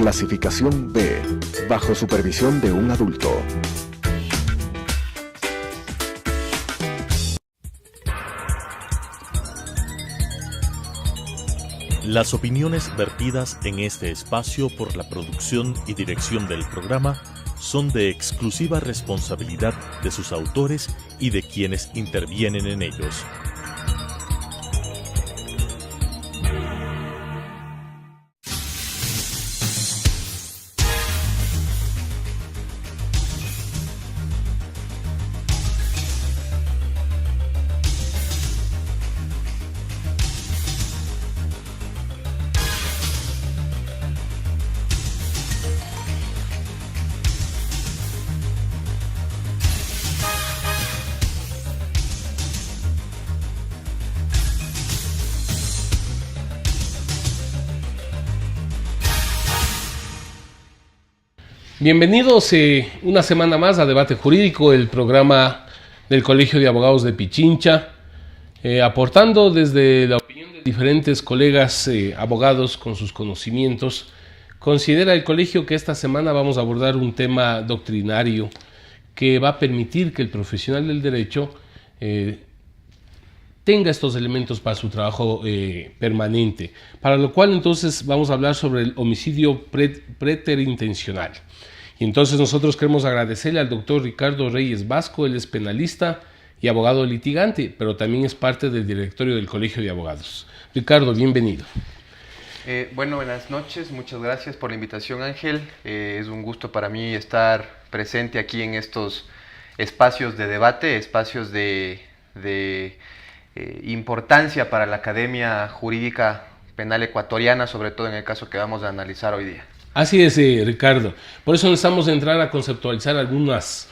Clasificación B, bajo supervisión de un adulto. Las opiniones vertidas en este espacio por la producción y dirección del programa son de exclusiva responsabilidad de sus autores y de quienes intervienen en ellos. Bienvenidos una semana más a Debate Jurídico, el programa del Colegio de Abogados de Pichincha, aportando desde la opinión de diferentes colegas abogados con sus conocimientos. Considera el colegio que esta semana vamos a abordar un tema doctrinario que va a permitir que el profesional del derecho tenga estos elementos para su trabajo permanente, para lo cual entonces vamos a hablar sobre el homicidio preterintencional. Y entonces nosotros queremos agradecerle al doctor Ricardo Reyes Vasco. Él es penalista y abogado litigante, pero también es parte del directorio del Colegio de Abogados. Ricardo, bienvenido. Buenas noches, muchas gracias por la invitación, Ángel. Es un gusto para mí estar presente aquí en estos espacios de debate, espacios de importancia para la Academia Jurídica Penal Ecuatoriana, sobre todo en el caso que vamos a analizar hoy día. Así es, Ricardo. Por eso necesitamos entrar a conceptualizar algunos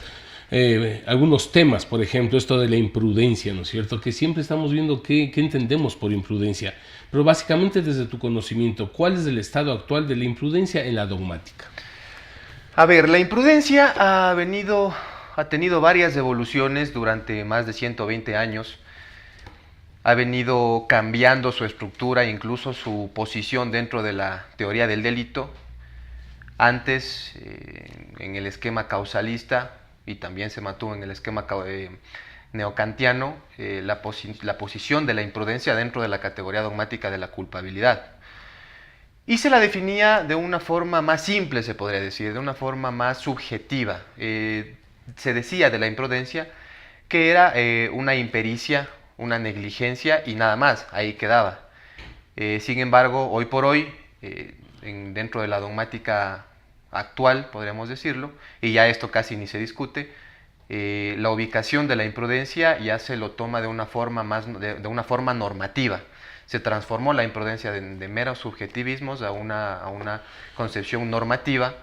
temas, por ejemplo, esto de la imprudencia, ¿no es cierto? Que siempre estamos viendo qué entendemos por imprudencia. Pero básicamente desde tu conocimiento, ¿cuál es el estado actual de la imprudencia en la dogmática? A ver, la imprudencia ha tenido varias evoluciones durante más de 120 años. Ha venido cambiando su estructura, incluso su posición dentro de la teoría del delito. Antes, en el esquema causalista, y también se mantuvo en el esquema neocantiano, la posición de la imprudencia dentro de la categoría dogmática de la culpabilidad. Y se la definía de una forma más simple, se podría decir, de una forma más subjetiva. Se decía de la imprudencia que era una impericia, una negligencia y nada más, ahí quedaba. Sin embargo, hoy por hoy, dentro de la dogmática actual, podríamos decirlo, y ya esto casi ni se discute, la ubicación de la imprudencia ya se lo toma de una forma normativa. Se transformó la imprudencia de meros subjetivismos a una concepción normativa,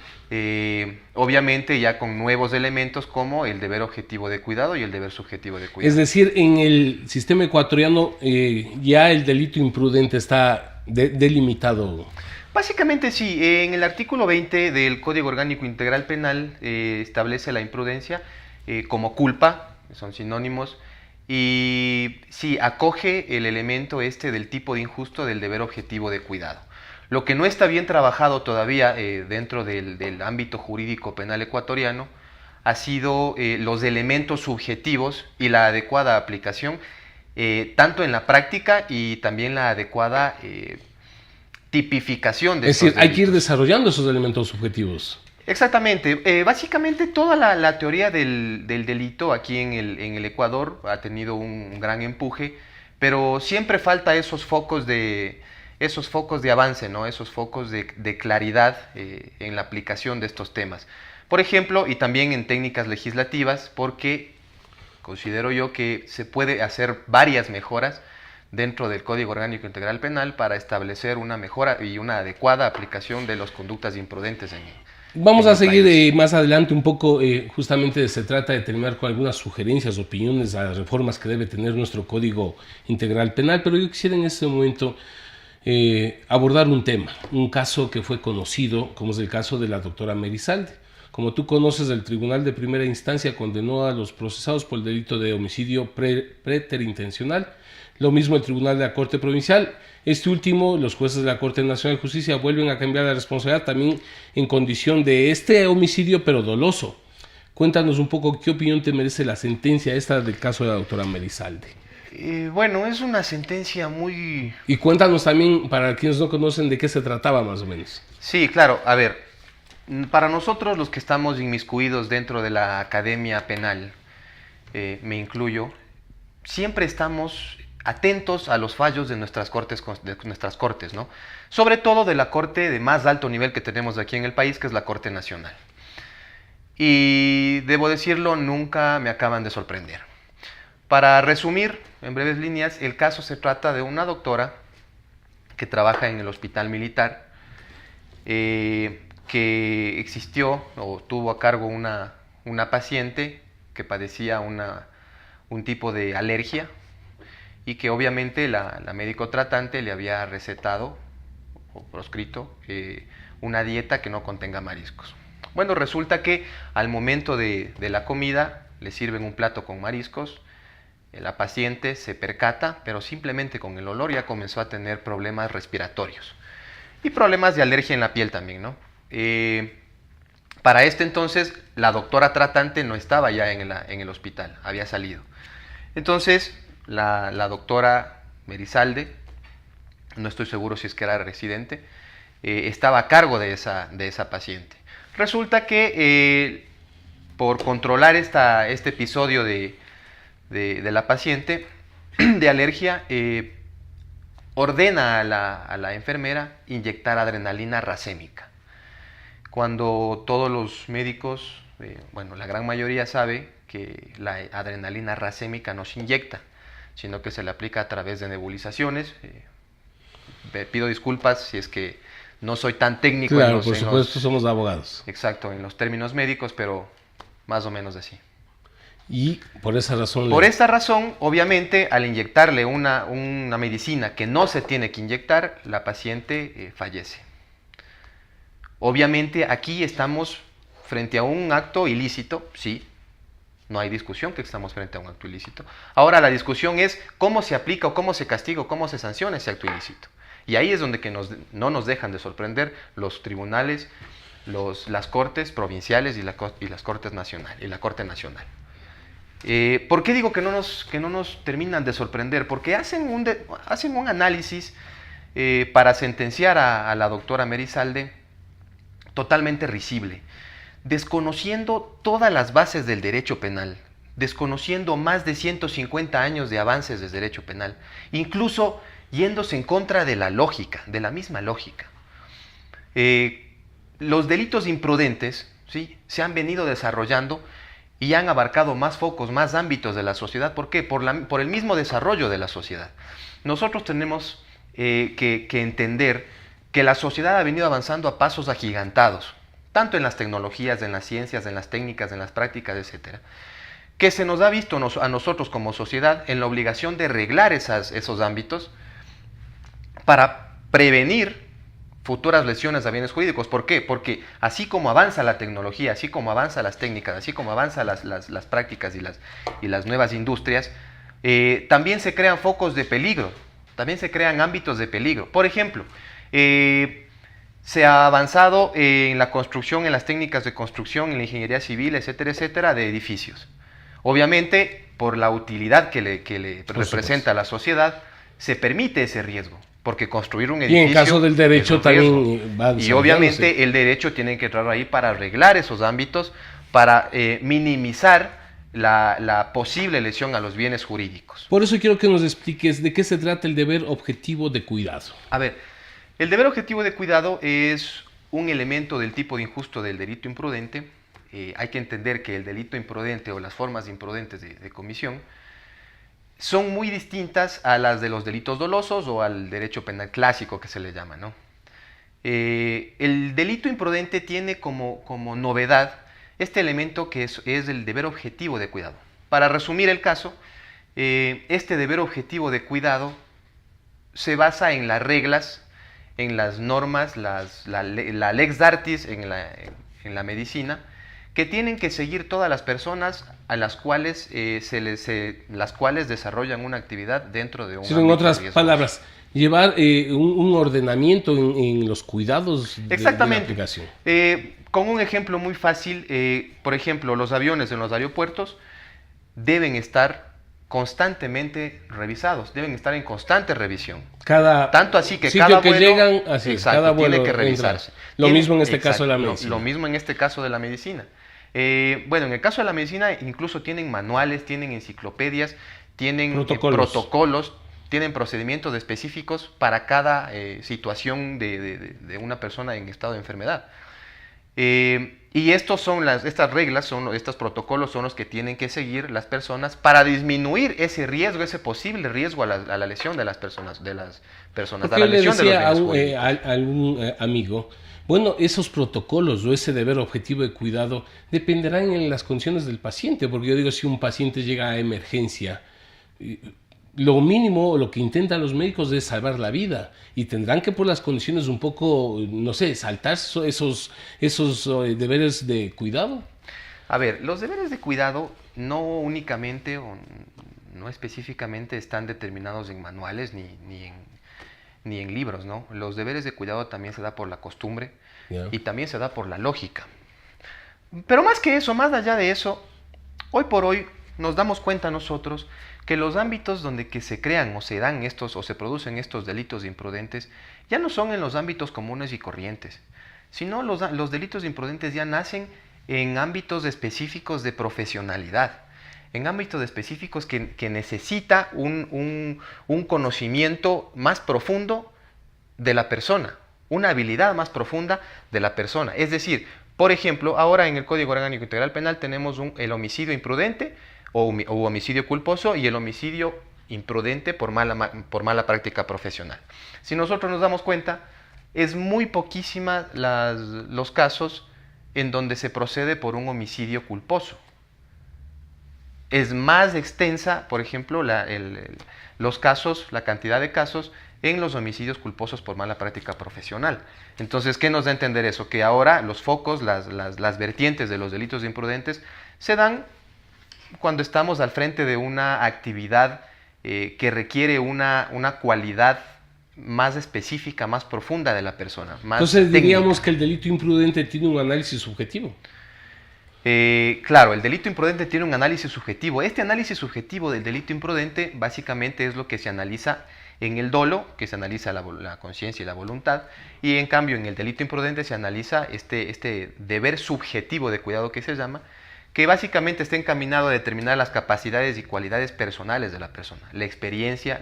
obviamente ya con nuevos elementos como el deber objetivo de cuidado y el deber subjetivo de cuidado. Es decir, en el sistema ecuatoriano ya el delito imprudente está delimitado. Básicamente sí, en el artículo 20 del Código Orgánico Integral Penal establece la imprudencia como culpa, son sinónimos, y sí, acoge el elemento del tipo de injusto del deber objetivo de cuidado. Lo que no está bien trabajado todavía dentro del ámbito jurídico penal ecuatoriano ha sido los elementos subjetivos y la adecuada aplicación, tanto en la práctica y también la adecuada tipificación de estos delitos. Es decir, hay que ir desarrollando esos elementos subjetivos. Exactamente. Básicamente toda la teoría del delito aquí en el Ecuador ha tenido un gran empuje, pero siempre falta esos focos de avance, ¿no? Esos focos de claridad en la aplicación de estos temas. Por ejemplo, y también en técnicas legislativas, porque considero yo que se puede hacer varias mejoras dentro del Código Orgánico Integral Penal para establecer una mejora y una adecuada aplicación de las conductas imprudentes Vamos a seguir más adelante un poco, justamente se trata de terminar con algunas sugerencias, opiniones a las reformas que debe tener nuestro Código Integral Penal, pero yo quisiera en este momento abordar un tema, un caso que fue conocido, como es el caso de la doctora Merizalde. Como tú conoces, el Tribunal de Primera Instancia condenó a los procesados por el delito de homicidio preterintencional. Lo mismo el Tribunal de la Corte Provincial. Este último, los jueces de la Corte Nacional de Justicia vuelven a cambiar la responsabilidad también en condición de este homicidio, pero doloso. Cuéntanos un poco qué opinión te merece la sentencia esta del caso de la doctora Merizalde. Bueno, es una sentencia muy... Y cuéntanos también, para quienes no conocen, de qué se trataba más o menos. Sí, claro, a ver, para nosotros los que estamos inmiscuidos dentro de la academia penal, me incluyo, siempre estamos atentos a los fallos de nuestras cortes, ¿no? Sobre todo de la corte de más alto nivel que tenemos aquí en el país, que es la Corte Nacional. Y debo decirlo, nunca me acaban de sorprender. Para resumir, en breves líneas, el caso se trata de una doctora que trabaja en el hospital militar, que existió o tuvo a cargo una paciente que padecía un tipo de alergia y que obviamente la médico tratante le había recetado o proscrito una dieta que no contenga mariscos. Bueno, resulta que al momento de la comida le sirven un plato con mariscos, la paciente se percata, pero simplemente con el olor ya comenzó a tener problemas respiratorios y problemas de alergia en la piel también, ¿no? Para este entonces la doctora tratante no estaba ya en el hospital, había salido. Entonces la doctora Merizalde, no estoy seguro si es que era residente, estaba a cargo de esa paciente. Resulta que por controlar este episodio de la paciente de alergia, ordena a la enfermera inyectar adrenalina racémica. Cuando todos los médicos, bueno, la gran mayoría sabe que la adrenalina racémica no se inyecta, sino que se le aplica a través de nebulizaciones. Pido disculpas si es que no soy tan técnico. Claro, por supuesto, somos abogados. Exacto, en los términos médicos, pero más o menos así. Y por esa razón... Por esta razón, obviamente, al inyectarle una medicina que no se tiene que inyectar, la paciente fallece. Obviamente, aquí estamos frente a un acto ilícito, sí. No hay discusión que estamos frente a un acto ilícito. Ahora la discusión es cómo se aplica o cómo se castiga o cómo se sanciona ese acto ilícito. Y ahí es donde no nos dejan de sorprender los tribunales, las cortes provinciales y las cortes nacionales y la Corte Nacional. ¿Por qué digo que no nos terminan de sorprender? Porque hacen un análisis para sentenciar a la doctora Merizalde totalmente risible, desconociendo todas las bases del derecho penal, desconociendo más de 150 años de avances del derecho penal, incluso yéndose en contra de la lógica, de la misma lógica. Los delitos imprudentes, ¿sí?, se han venido desarrollando y han abarcado más focos, más ámbitos de la sociedad. ¿Por qué? Por el mismo desarrollo de la sociedad. Nosotros tenemos que entender que la sociedad ha venido avanzando a pasos agigantados, tanto en las tecnologías, en las ciencias, en las técnicas, en las prácticas, etc., que se nos ha visto a nosotros como sociedad en la obligación de reglar esos ámbitos para prevenir futuras lesiones a bienes jurídicos. ¿Por qué? Porque así como avanza la tecnología, así como avanzan las técnicas, así como avanzan las prácticas y las nuevas industrias, también se crean focos de peligro, también se crean ámbitos de peligro. Por ejemplo, se ha avanzado en la construcción, en las técnicas de construcción, en la ingeniería civil, etcétera, etcétera, de edificios. Obviamente, por la utilidad que le representa a la sociedad, se permite ese riesgo, porque construir un edificio... Y en caso del derecho también va a... Y obviamente el derecho tiene que entrar ahí para arreglar esos ámbitos, para minimizar la posible lesión a los bienes jurídicos. Por eso quiero que nos expliques de qué se trata el deber objetivo de cuidado. A ver, el deber objetivo de cuidado es un elemento del tipo de injusto del delito imprudente. Hay que entender que el delito imprudente o las formas imprudentes de comisión son muy distintas a las de los delitos dolosos o al derecho penal clásico que se le llama, ¿no? El delito imprudente tiene como novedad este elemento que es el deber objetivo de cuidado. Para resumir el caso, este deber objetivo de cuidado se basa en las reglas, en las normas, la lex artis en la medicina, que tienen que seguir todas las personas a las cuales las cuales desarrollan una actividad dentro de un en otras palabras, llevar un ordenamiento en los cuidados de la aplicación. Con un ejemplo muy fácil, por ejemplo, los aviones en los aeropuertos deben estar constantemente revisados, deben estar en constante revisión. Tanto así que cada vuelo, llegan, así, exacto, cada vuelo tiene que revisarse. Lo mismo en este caso de la medicina. Lo mismo en este caso de la medicina. Bueno, en el caso de la medicina incluso tienen manuales, tienen enciclopedias, tienen protocolos, tienen procedimientos específicos para cada situación de una persona en estado de enfermedad. Y estas reglas, estos protocolos son los que tienen que seguir las personas para disminuir ese riesgo, ese posible riesgo a la lesión de las personas, a la lesión de los bienes a algún amigo, bueno, esos protocolos o ese deber objetivo de cuidado dependerán en las condiciones del paciente, porque yo digo, si un paciente llega a emergencia, lo mínimo, lo que intentan los médicos es salvar la vida, y tendrán que, por las condiciones, un poco, no sé, saltar esos deberes de cuidado. A ver, los deberes de cuidado no únicamente o no específicamente están determinados en manuales ni en libros, ¿no? Los deberes de cuidado también se da por la costumbre y también se da por la lógica. Pero más que eso, más allá de eso, hoy por hoy nos damos cuenta nosotros que los ámbitos donde que se crean o se dan estos o se producen estos delitos imprudentes ya no son en los ámbitos comunes y corrientes, sino los delitos imprudentes ya nacen en ámbitos específicos de profesionalidad, en ámbitos específicos que necesita un conocimiento más profundo de la persona, una habilidad más profunda de la persona. Es decir, por ejemplo, ahora en el Código Orgánico Integral Penal tenemos el homicidio imprudente o homicidio culposo y el homicidio imprudente por mala práctica profesional. Si nosotros nos damos cuenta, es muy poquísima los casos en donde se procede por un homicidio culposo. Es más extensa, por ejemplo, la cantidad de casos en los homicidios culposos por mala práctica profesional. Entonces, ¿qué nos da a entender eso? Que ahora los focos, las vertientes de los delitos imprudentes se dan cuando estamos al frente de una actividad que requiere una cualidad más específica, más profunda de la persona. Entonces diríamos que el delito imprudente tiene un análisis subjetivo. Claro, el delito imprudente tiene un análisis subjetivo. Este análisis subjetivo del delito imprudente básicamente es lo que se analiza en el dolo, que se analiza la conciencia y la voluntad, y en cambio en el delito imprudente se analiza este deber subjetivo de cuidado que se llama, que básicamente está encaminado a determinar las capacidades y cualidades personales de la persona, la experiencia,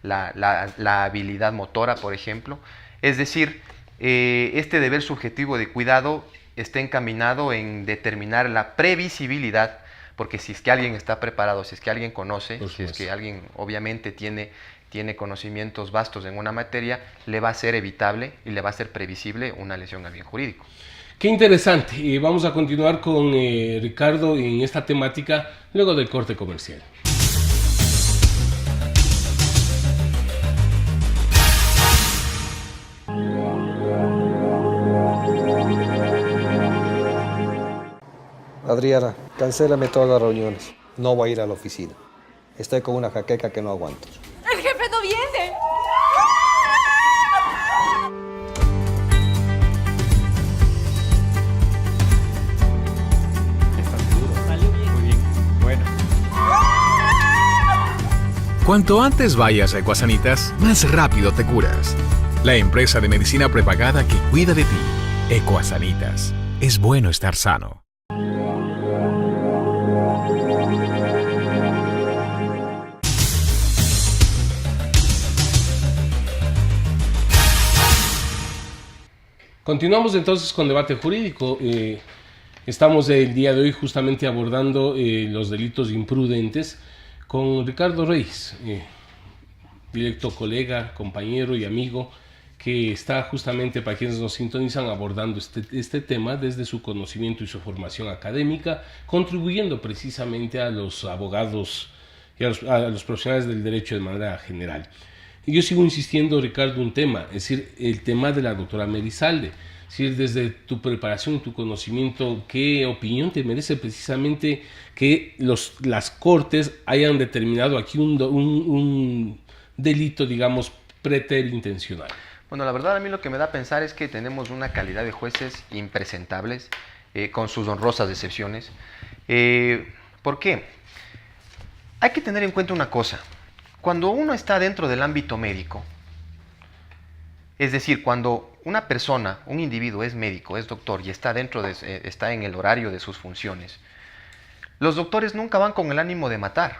la habilidad motora, por ejemplo. Es decir, este deber subjetivo de cuidado está encaminado en determinar la previsibilidad, porque si es que alguien está preparado, si es que alguien conoce, si es que alguien obviamente tiene conocimientos vastos en una materia, le va a ser evitable y le va a ser previsible una lesión al bien jurídico. Qué interesante. Vamos a continuar con Ricardo en esta temática luego del corte comercial. Adriana, cancélame todas las reuniones. No voy a ir a la oficina. Estoy con una jaqueca que no aguanto. ¡El jefe no viene! Cuanto antes vayas a Ecuasanitas, más rápido te curas. La empresa de medicina prepagada que cuida de ti. Ecuasanitas. Es bueno estar sano. Continuamos entonces con debate jurídico. Estamos el día de hoy justamente abordando los delitos imprudentes con Ricardo Reyes, directo colega, compañero y amigo, que está justamente, para quienes nos sintonizan, abordando este tema desde su conocimiento y su formación académica, contribuyendo precisamente a los abogados y a los profesionales del derecho de manera general. Y yo sigo insistiendo, Ricardo, un tema, es decir, el tema de la doctora Merizalde. Si desde tu preparación, tu conocimiento, ¿qué opinión te merece precisamente que las Cortes hayan determinado aquí un delito, digamos, preterintencional? Bueno, la verdad a mí lo que me da a pensar es que tenemos una calidad de jueces impresentables, con sus honrosas excepciones. ¿Por qué? Hay que tener en cuenta una cosa. Cuando uno está dentro del ámbito médico, es decir, cuando una persona, un individuo es médico, es doctor y está está en el horario de sus funciones, los doctores nunca van con el ánimo de matar.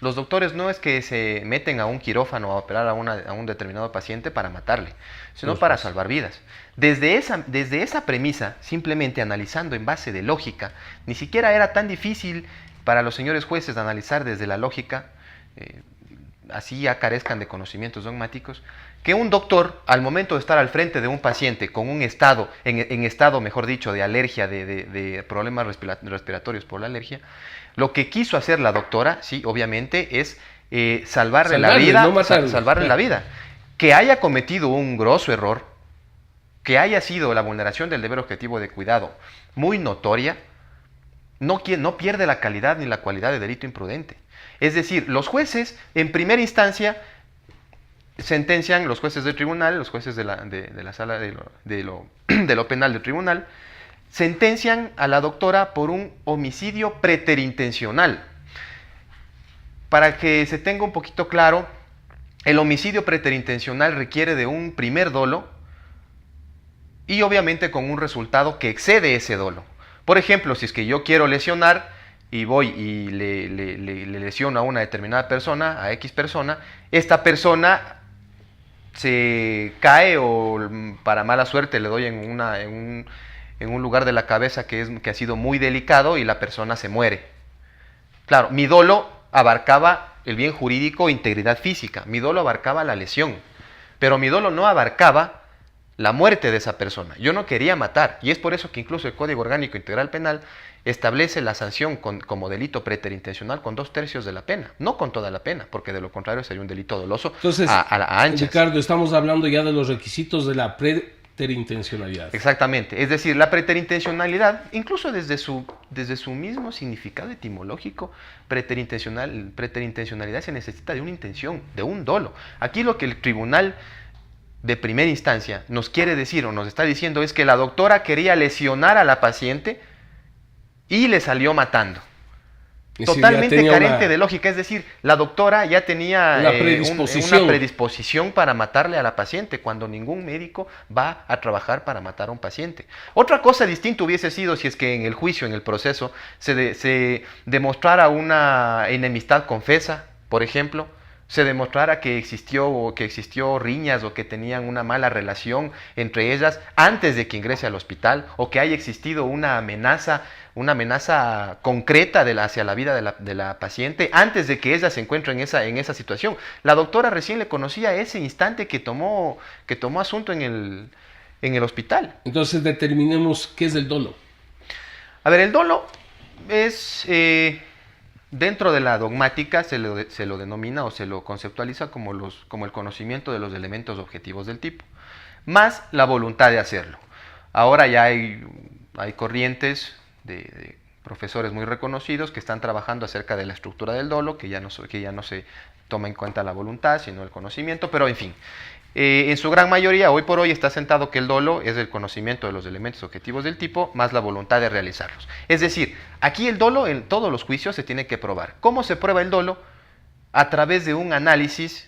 Los doctores no es que se meten a un quirófano a operar a un determinado paciente para matarle, sino para salvar vidas. Desde esa premisa, simplemente analizando en base de lógica, ni siquiera era tan difícil para los señores jueces de analizar desde la lógica, así ya carezcan de conocimientos dogmáticos, que un doctor, al momento de estar al frente de un paciente con un estado, en estado, mejor dicho, de alergia, de problemas respiratorios por la alergia, lo que quiso hacer la doctora, sí, obviamente, es salvarle la vida, no salvarle la vida. Que haya cometido un grosso error, que haya sido la vulneración del deber objetivo de cuidado muy notoria, no pierde la calidad ni la cualidad de delito imprudente. Es decir, los jueces, en primera instancia, sentencian, los jueces del tribunal, los jueces de la sala de lo penal del tribunal, sentencian a la doctora por un homicidio preterintencional. Para que se tenga un poquito claro, el homicidio preterintencional requiere de un primer dolo y obviamente con un resultado que excede ese dolo. Por ejemplo, si es que yo quiero lesionar y voy y le lesiono a una determinada persona, a X persona, esta persona se cae o para mala suerte le doy en un lugar de la cabeza que ha sido muy delicado y la persona se muere. Claro, mi dolo abarcaba el bien jurídico, integridad física, mi dolo abarcaba la lesión, pero mi dolo no abarcaba la muerte de esa persona. Yo no quería matar, y es por eso que incluso el Código Orgánico Integral Penal establece la sanción como delito preterintencional con 2/3 de la pena, no con toda la pena, porque de lo contrario sería un delito doloso. Entonces, a anchas. Ricardo, estamos hablando ya de los requisitos de la preterintencionalidad. Exactamente, es decir, la preterintencionalidad, incluso desde su mismo significado etimológico, preterintencionalidad se necesita de una intención, de un dolo. Aquí lo que el tribunal de primera instancia nos quiere decir o nos está diciendo es que la doctora quería lesionar a la paciente y le salió matando. Totalmente carente de lógica, es decir, la doctora ya tenía una predisposición para matarle a la paciente, cuando ningún médico va a trabajar para matar a un paciente. Otra cosa distinta hubiese sido si es que en el juicio, en el proceso, se demostrara una enemistad confesa, por ejemplo, se demostrara que existió riñas o que tenían una mala relación entre ellas antes de que ingrese al hospital, o que haya existido una amenaza concreta hacia la vida de la paciente antes de que ella se encuentre en esa situación. La doctora recién le conocía ese instante que tomó asunto en el hospital. Entonces determinemos qué es el dolo. A ver, el dolo es... dentro de la dogmática se lo denomina o se lo conceptualiza como el conocimiento de los elementos objetivos del tipo, más la voluntad de hacerlo. Ahora ya hay corrientes de profesores muy reconocidos que están trabajando acerca de la estructura del dolo, que ya no se toma en cuenta la voluntad, sino el conocimiento, pero en fin. En su gran mayoría, hoy por hoy, está sentado que el dolo es el conocimiento de los elementos objetivos del tipo más la voluntad de realizarlos. Es decir, aquí el dolo en todos los juicios se tiene que probar. ¿Cómo se prueba el dolo? A través de un análisis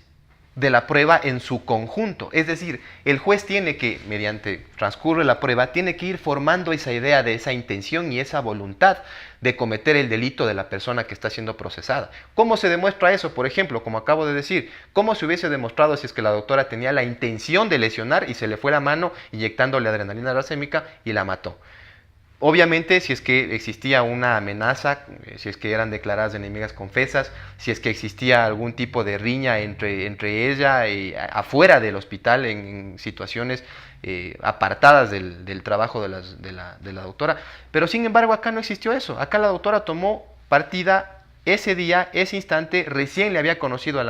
de la prueba en su conjunto. Es decir, el juez tiene que, mediante transcurre la prueba, tiene que ir formando esa idea de esa intención y esa voluntad de cometer el delito de la persona que está siendo procesada. ¿Cómo se demuestra eso? Por ejemplo, como acabo de decir, ¿cómo se hubiese demostrado si es que la doctora tenía la intención de lesionar y se le fue la mano inyectándole adrenalina racémica y la mató? Obviamente, si es que existía una amenaza, si es que eran declaradas enemigas confesas, si es que existía algún tipo de riña entre ella y afuera del hospital en situaciones apartadas del trabajo de la doctora. Pero sin embargo acá no existió eso. Acá la doctora tomó partida ese día, ese instante, recién le había conocido a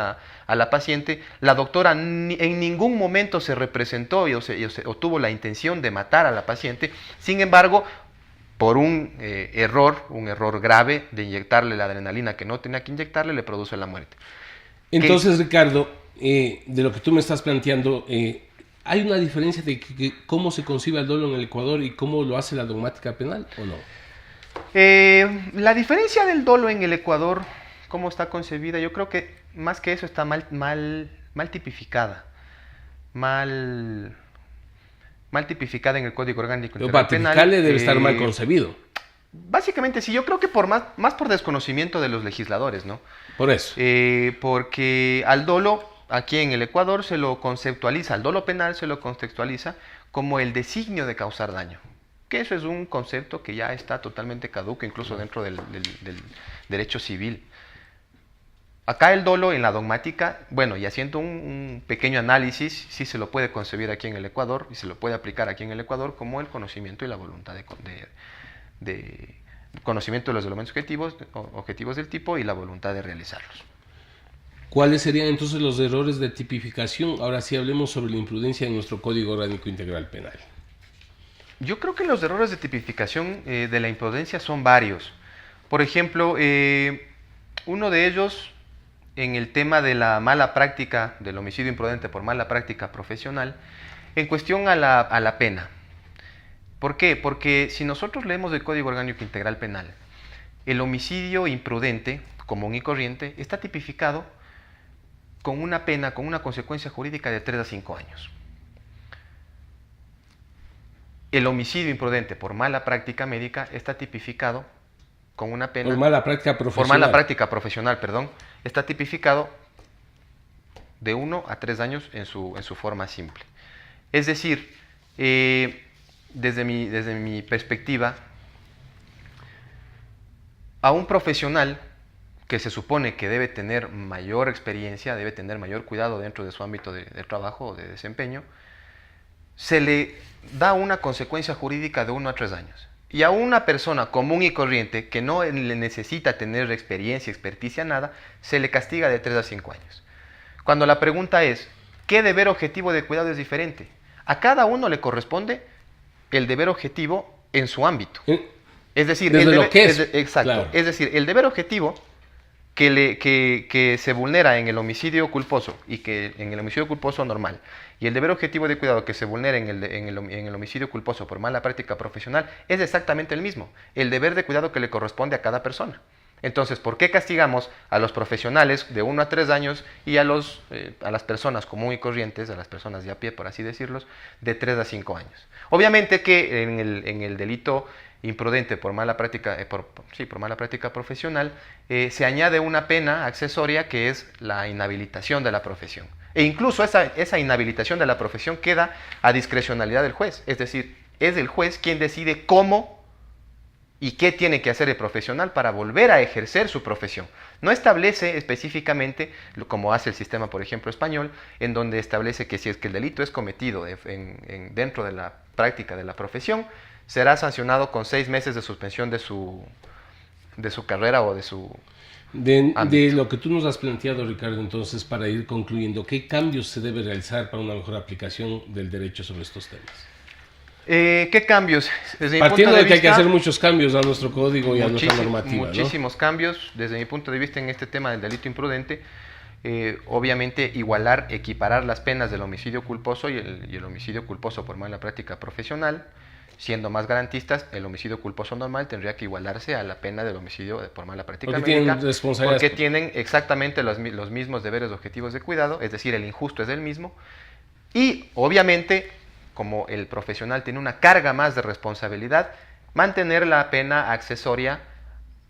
la paciente. La doctora en ningún momento se representó o tuvo la intención de matar a la paciente. Sin embargo, por un error grave de inyectarle la adrenalina que no tenía que inyectarle, le produce la muerte. Entonces, Ricardo, de lo que tú me estás planteando, ¿hay una diferencia de cómo se concibe el dolo en el Ecuador y cómo lo hace la dogmática penal o no? La diferencia del dolo en el Ecuador, cómo está concebida, yo creo que más que eso está mal tipificada. Mal tipificada en el Código Orgánico Integral Penal. Para tipificarle debe estar mal concebido. Básicamente sí, yo creo que más por desconocimiento de los legisladores, ¿no? Por eso. Porque al dolo, aquí en el Ecuador se lo conceptualiza, al dolo penal se lo contextualiza como el designio de causar daño. Que eso es un concepto que ya está totalmente caduco, incluso dentro del derecho civil. Acá el dolo en la dogmática, bueno, y haciendo un pequeño análisis, sí se lo puede concebir aquí en el Ecuador y se lo puede aplicar aquí en el Ecuador como el conocimiento y la voluntad de conocimiento de los elementos objetivos del tipo y la voluntad de realizarlos. ¿Cuáles serían entonces los errores de tipificación? Ahora sí hablemos sobre la imprudencia en nuestro Código Orgánico Integral Penal. Yo creo que los errores de tipificación de la imprudencia son varios. Por ejemplo, uno de ellos en el tema de la mala práctica, del homicidio imprudente por mala práctica profesional, en cuestión a la pena. ¿Por qué? Porque si nosotros leemos el Código Orgánico Integral Penal, el homicidio imprudente, común y corriente, está tipificado con una pena, con una consecuencia jurídica de 3 a 5 años. El homicidio imprudente por mala práctica médica está tipificado con una pena... Por mala práctica profesional. Por mala práctica profesional, perdón. Está tipificado de 1 a 3 años en su forma simple. Es decir, desde mi perspectiva, a un profesional que se supone que debe tener mayor experiencia, debe tener mayor cuidado dentro de su ámbito de trabajo o de desempeño, se le da una consecuencia jurídica de 1 a 3 años. Y a una persona común y corriente que no le necesita tener experiencia, experticia, nada, se le castiga de 3 a 5 años. Cuando la pregunta es, ¿qué deber objetivo de cuidado es diferente? A cada uno le corresponde el deber objetivo en su ámbito. Es decir, exacto. Claro. Es decir, el deber objetivo que se vulnera en el homicidio culposo y que en el homicidio culposo normal, y el deber objetivo de cuidado que se vulnera en el homicidio culposo por mala práctica profesional es exactamente el mismo, el deber de cuidado que le corresponde a cada persona. Entonces, ¿por qué castigamos a los profesionales de 1 a 3 años y a las personas común y corrientes, a las personas de a pie, por así decirlos, de 3 a 5 años? Obviamente que en el delito imprudente por mala práctica, por mala práctica profesional, se añade una pena accesoria que es la inhabilitación de la profesión. E incluso esa inhabilitación de la profesión queda a discrecionalidad del juez. Es decir, es el juez quien decide cómo y qué tiene que hacer el profesional para volver a ejercer su profesión. No establece específicamente, como hace el sistema, por ejemplo, español, en donde establece que si es que el delito es cometido dentro de la práctica de la profesión, será sancionado con 6 meses de suspensión de su carrera o de su de lo que tú nos has planteado, Ricardo, entonces, para ir concluyendo, ¿qué cambios se debe realizar para una mejor aplicación del derecho sobre estos temas? ¿Qué cambios? Partiendo de que hay que hacer muchos cambios a nuestro código y a nuestra normativa. Muchísimos cambios, desde mi punto de vista, en este tema del delito imprudente. Obviamente equiparar las penas del homicidio culposo y el homicidio culposo por mala práctica profesional. Siendo más garantistas, el homicidio culposo normal tendría que igualarse a la pena del homicidio por mala práctica médica, porque tienen exactamente los mismos deberes objetivos de cuidado, es decir, el injusto es el mismo. Y obviamente, como el profesional tiene una carga más de responsabilidad, mantener la pena accesoria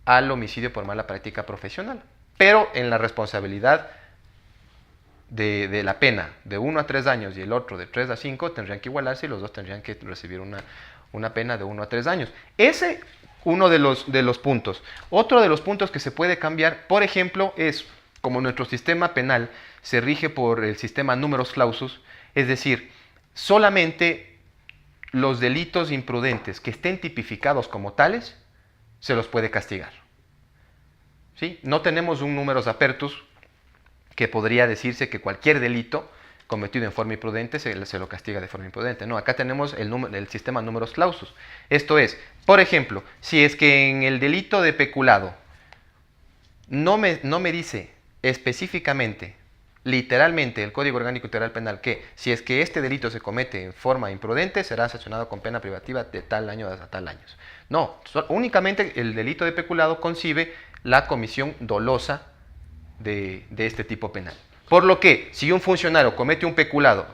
al homicidio por mala práctica profesional. Pero en la responsabilidad de la pena de 1 a 3 años y el otro de 3 a 5 tendrían que igualarse y los dos tendrían que recibir una pena de 1 a 3 años. Ese uno de los puntos. Otro de los puntos que se puede cambiar, por ejemplo, es como nuestro sistema penal se rige por el sistema numerus clausus, es decir, solamente los delitos imprudentes que estén tipificados como tales se los puede castigar. ¿sí? No tenemos un numerus apertus que podría decirse que cualquier delito cometido en forma imprudente se lo castiga de forma imprudente. No, acá tenemos el sistema numerus clausus. Esto es, por ejemplo, si es que en el delito de peculado no me dice específicamente, literalmente, el Código Orgánico Integral Penal, que si es que este delito se comete en forma imprudente, será sancionado con pena privativa de tal año hasta tal años. No, únicamente el delito de peculado concibe la comisión dolosa de este tipo penal. Por lo que, si un funcionario comete un peculado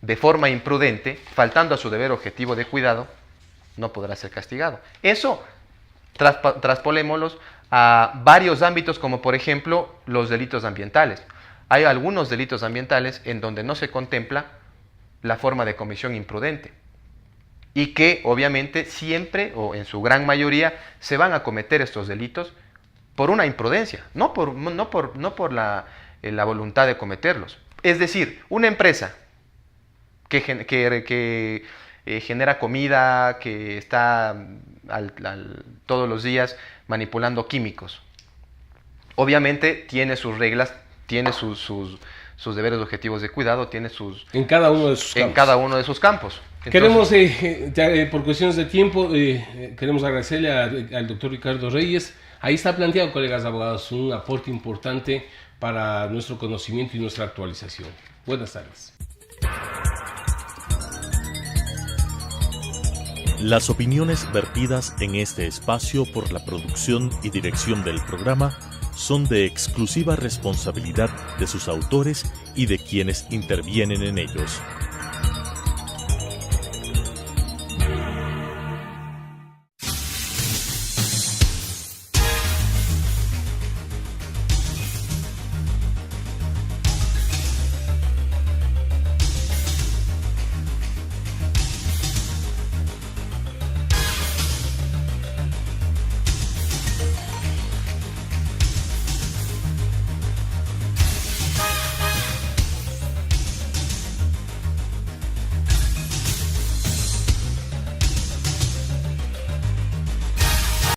de forma imprudente, faltando a su deber objetivo de cuidado, no podrá ser castigado. Eso traspolémoslos a varios ámbitos, como por ejemplo los delitos ambientales. Hay algunos delitos ambientales en donde no se contempla la forma de comisión imprudente y que obviamente siempre o en su gran mayoría se van a cometer estos delitos por una imprudencia, no por la voluntad de cometerlos. Es decir, una empresa que genera comida, que está todos los días manipulando químicos, obviamente tiene sus reglas, tiene sus deberes objetivos de cuidado, tiene en cada uno de sus campos. En cada uno de sus campos. Entonces, queremos, por cuestiones de tiempo, queremos agradecerle al doctor Ricardo Reyes. Ahí está planteado, colegas abogados, un aporte importante para nuestro conocimiento y nuestra actualización. Buenas tardes. Las opiniones vertidas en este espacio por la producción y dirección del programa son de exclusiva responsabilidad de sus autores y de quienes intervienen en ellos.